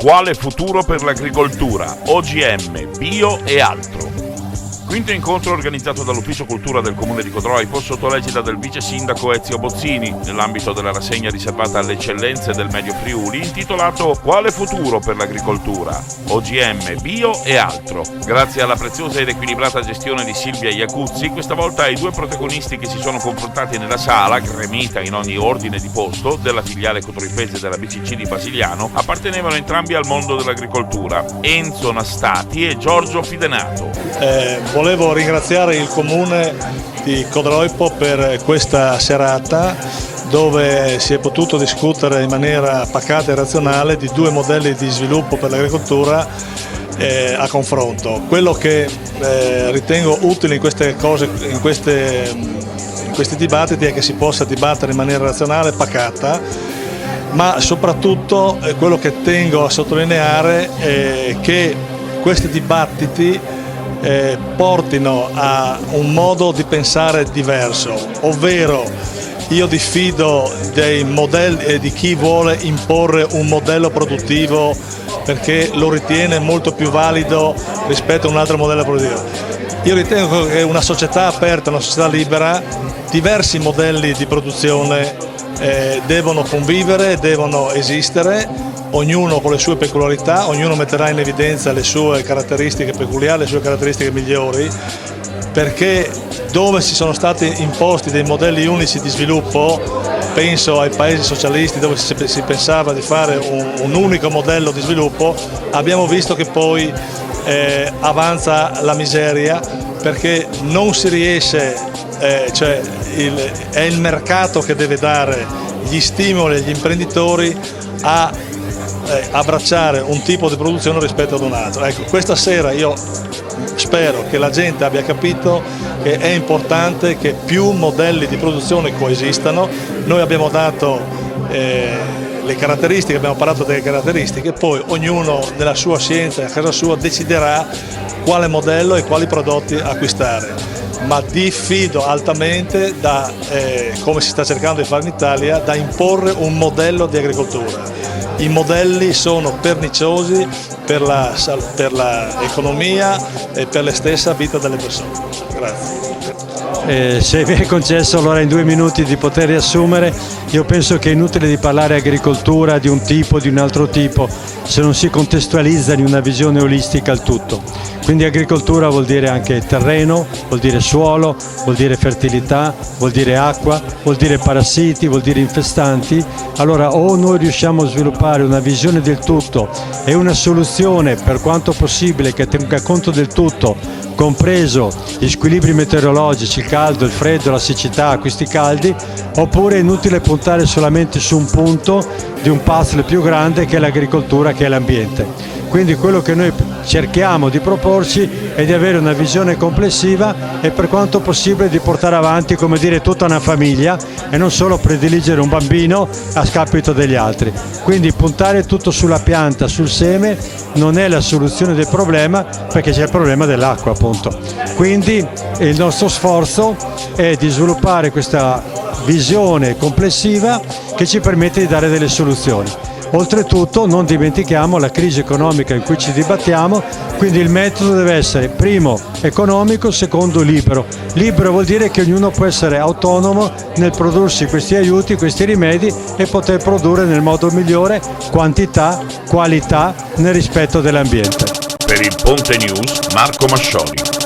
quale futuro per l'agricoltura, OGM, bio e altro. Quinto incontro organizzato dall'Ufficio Cultura del Comune di Codroipo sotto l'egida del vice sindaco Ezio Bozzini, nell'ambito della rassegna riservata alle eccellenze del Medio Friuli, intitolato Quale futuro per l'agricoltura, OGM, bio e altro. Grazie alla preziosa ed equilibrata gestione di Silvia Iacuzzi, questa volta i due protagonisti che si sono confrontati nella sala, gremita in ogni ordine di posto, della filiale codroipese della BCC di Basigliano, appartenevano entrambi al mondo dell'agricoltura, Enzo Nastati e Giorgio Fidenato. Volevo ringraziare il Comune di Codroipo per questa serata dove si è potuto discutere in maniera pacata e razionale di due modelli di sviluppo per l'agricoltura a confronto. Quello che ritengo utile in queste cose, in questi dibattiti, è che si possa dibattere in maniera razionale e pacata, ma soprattutto quello che tengo a sottolineare è che questi dibattiti portino a un modo di pensare diverso, ovvero io diffido dei modelli e di chi vuole imporre un modello produttivo perché lo ritiene molto più valido rispetto a un altro modello produttivo. Io ritengo che una società aperta, una società libera, diversi modelli di produzione devono convivere, devono esistere, ognuno con le sue peculiarità, ognuno metterà in evidenza le sue caratteristiche peculiari, le sue caratteristiche migliori, perché dove si sono stati imposti dei modelli unici di sviluppo, penso ai paesi socialisti dove si pensava di fare un unico modello di sviluppo, abbiamo visto che poi avanza la miseria, perché non si riesce, cioè è il mercato che deve dare gli stimoli agli imprenditori a abbracciare un tipo di produzione rispetto ad un altro. Ecco, questa sera io spero che la gente abbia capito che è importante che più modelli di produzione coesistano. Noi abbiamo dato le caratteristiche, abbiamo parlato delle caratteristiche, poi ognuno nella sua scienza, a casa sua, deciderà quale modello e quali prodotti acquistare. Ma diffido altamente da, come si sta cercando di fare in Italia, da imporre un modello di agricoltura. I modelli sono perniciosi per l'economia e per la stessa vita delle persone. Grazie. Se mi è concesso allora in 2 minuti di poter riassumere, io penso che è inutile di parlare agricoltura di un tipo, di un altro tipo, se non si contestualizza in una visione olistica al tutto. Quindi agricoltura vuol dire anche terreno, vuol dire suolo, vuol dire fertilità, vuol dire acqua, vuol dire parassiti, vuol dire infestanti. Allora o noi riusciamo a sviluppare una visione del tutto e una soluzione per quanto possibile che tenga conto del tutto, compreso gli squilibri meteorologici, il caldo, il freddo, la siccità, questi caldi, oppure è inutile puntare solamente su un punto di un puzzle più grande che è l'agricoltura, che è l'ambiente. Quindi quello che noi cerchiamo di proporci è di avere una visione complessiva e per quanto possibile di portare avanti, come dire, tutta una famiglia e non solo prediligere un bambino a scapito degli altri. Quindi puntare tutto sulla pianta, sul seme, non è la soluzione del problema, perché c'è il problema dell'acqua, appunto. Quindi il nostro sforzo è di sviluppare questa visione complessiva che ci permette di dare delle soluzioni. Oltretutto non dimentichiamo la crisi economica in cui ci dibattiamo, quindi il metodo deve essere primo economico, secondo libero. Libero vuol dire che ognuno può essere autonomo nel prodursi questi aiuti, questi rimedi e poter produrre nel modo migliore quantità, qualità nel rispetto dell'ambiente. Per il Ponte News, Marco Mascioli.